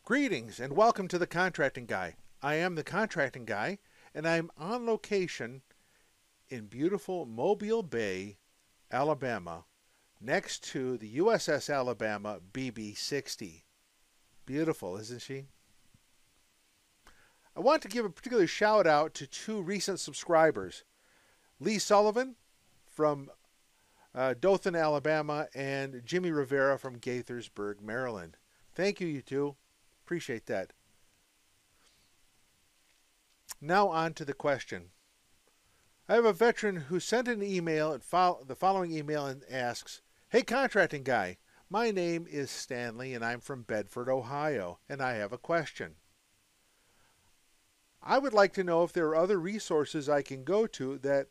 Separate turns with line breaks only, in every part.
Greetings and welcome to the Contracting Guy. I am the Contracting Guy and I'm on location in beautiful Mobile Bay, Alabama, next to the USS Alabama BB-60. Beautiful, isn't she? I want to give a particular shout out to two recent subscribers, Lee Sullivan from Dothan, Alabama, and Jimmie Riveria from Gaithersburg, Maryland. Thank you, you two. Appreciate that. Now on to the question. I have a veteran who sent an email, the following email, and asks, "Hey Contracting Guy, my name is Stanley and I'm from Bedford, Ohio, and I have a question. I would like to know if there are other resources I can go to that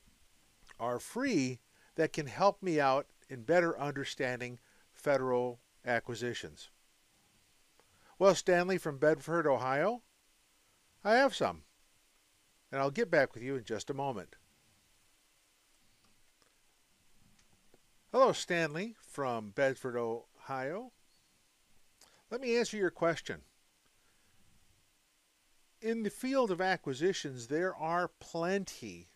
are free that can help me out in better understanding federal acquisitions." Well, Stanley from Bedford, Ohio, I have some, and I'll get back with you in just a moment. Hello, Stanley from Bedford, Ohio. Let me answer your question. In the field of acquisitions, there are plenty,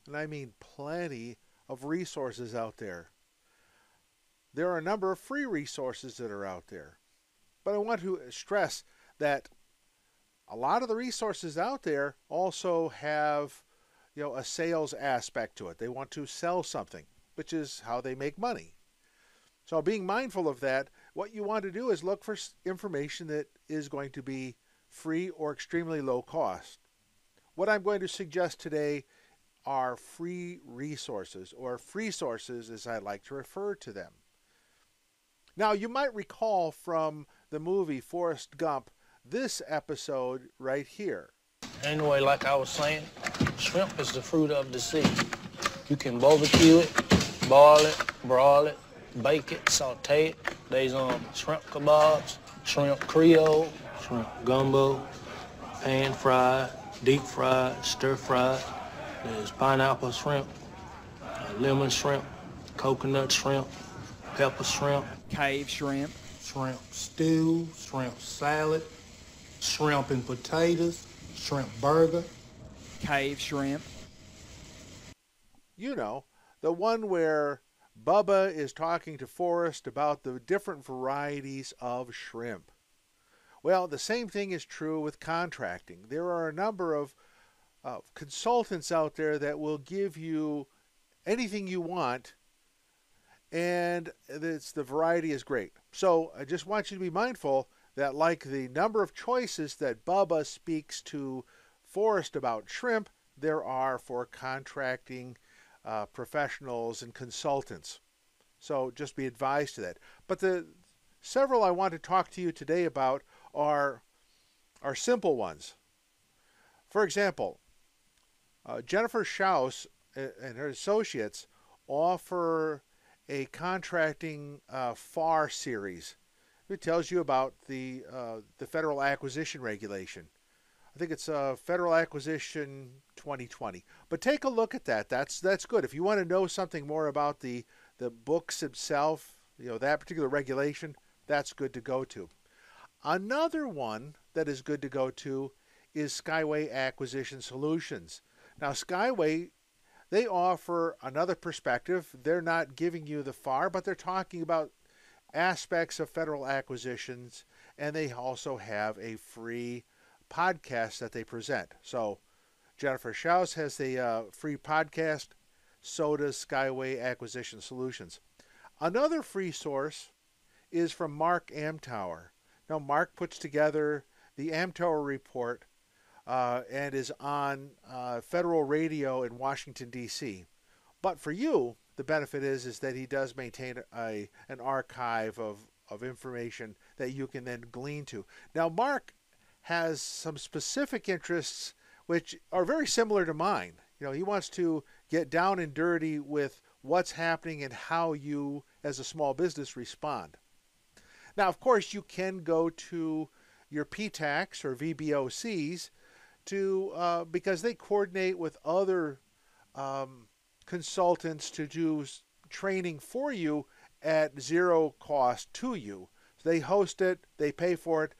and I mean plenty, of resources out there. There are a number of free resources that are out there. But I want to stress that a lot of the resources out there also have, a sales aspect to it. They want to sell something, which is how they make money. So being mindful of that, what you want to do is look for information that is going to be free or extremely low cost. What I'm going to suggest today are free resources, or free sources as I like to refer to them. Now, you might recall from the movie Forrest Gump this episode right here.
Anyway, like I was saying, shrimp is the fruit of the sea. You can barbecue it, boil it, broil it, bake it, saute it. There's shrimp kebabs, shrimp creole, shrimp gumbo, pan fried, deep fried, stir fried. There's pineapple shrimp, lemon shrimp, coconut shrimp, pepper shrimp,
cave shrimp,
shrimp stew, shrimp salad, shrimp and potatoes, shrimp burger,
cave shrimp.
You know, the one where Bubba is talking to Forrest about the different varieties of shrimp. Well, the same thing is true with contracting. There are a number of consultants out there that will give you anything you want, and the variety is great. So I just want you to be mindful that, like the number of choices that Bubba speaks to Forrest about shrimp, there are for contracting professionals and consultants. So just be advised to that. But the several I want to talk to you today about are simple ones. For example, Jennifer Schaus and her associates offer a contracting FAR series. It tells you about the Federal Acquisition Regulation. I think it's Federal Acquisition 2020. But take a look at that. That's good. If you want to know something more about the books itself, that particular regulation, that's good to go to. Another one that is good to go to is Skyway Acquisition Solutions. Now, Skyway, they offer another perspective. They're not giving you the FAR, but they're talking about aspects of federal acquisitions, and they also have a free podcast that they present. So Jennifer Schaus has a free podcast, so does Skyway Acquisition Solutions. Another free source is from Mark Amtower. Now, Mark puts together the Amtower Report and is on federal radio in Washington, D.C. But for you, the benefit is that he does maintain an archive of information that you can then glean to. Now, Mark has some specific interests which are very similar to mine. He wants to get down and dirty with what's happening and how you, as a small business, respond. Now, of course, you can go to your PTACs or VBOCs because they coordinate with other consultants to do training for you at zero cost to you. So they host it, they pay for it,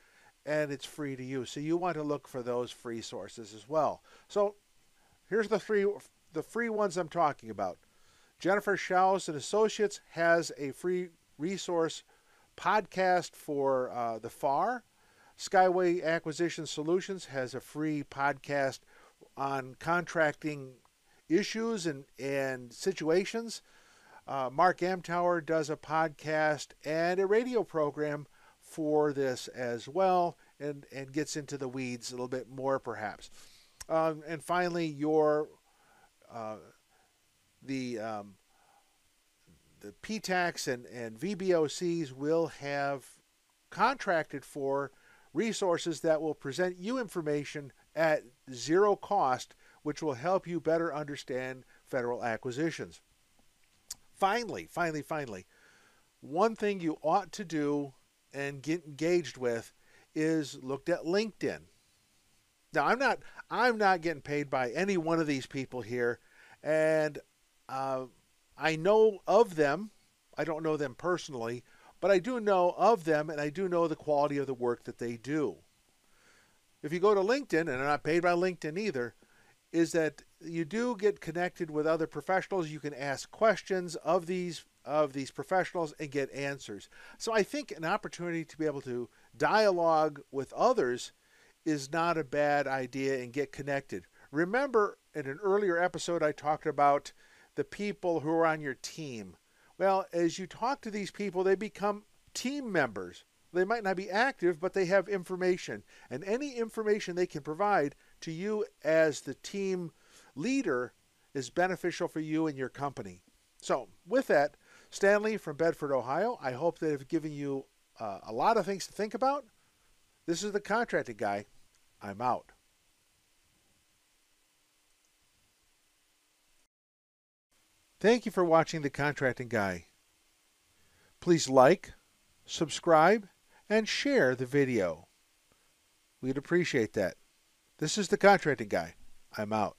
and it's free to use. So you want to look for those free sources as well. So here's the free ones I'm talking about. Jennifer Schaus and Associates has a free resource podcast for the FAR. Skyway Acquisition Solutions has a free podcast on contracting issues and situations. Mark Amtower does a podcast and a radio program for this as well, and gets into the weeds a little bit more perhaps. And finally, the PTACs and VBOCs will have contracted for resources that will present you information at zero cost, which will help you better understand federal acquisitions. Finally, one thing you ought to do and get engaged with is look at LinkedIn. Now, I'm not getting paid by any one of these people here, and I know of them. I don't know them personally, but I do know of them, and I do know the quality of the work that they do. If you go to LinkedIn, and I'm not paid by LinkedIn either, is that you do get connected with other professionals. You can ask questions of these professionals and get answers. So I think an opportunity to be able to dialogue with others is not a bad idea and get connected. Remember, in an earlier episode, I talked about the people who are on your team. Well, as you talk to these people, they become team members. They might not be active, but they have information. And any information they can provide to you as the team leader is beneficial for you and your company. So with that, Stanley from Bedford, Ohio, I hope that I've given you a lot of things to think about. This is the Contracting Guy. I'm out. Thank you for watching The Contracting Guy. Please like, subscribe, and share the video. We'd appreciate that. This is The Contracting Guy. I'm out.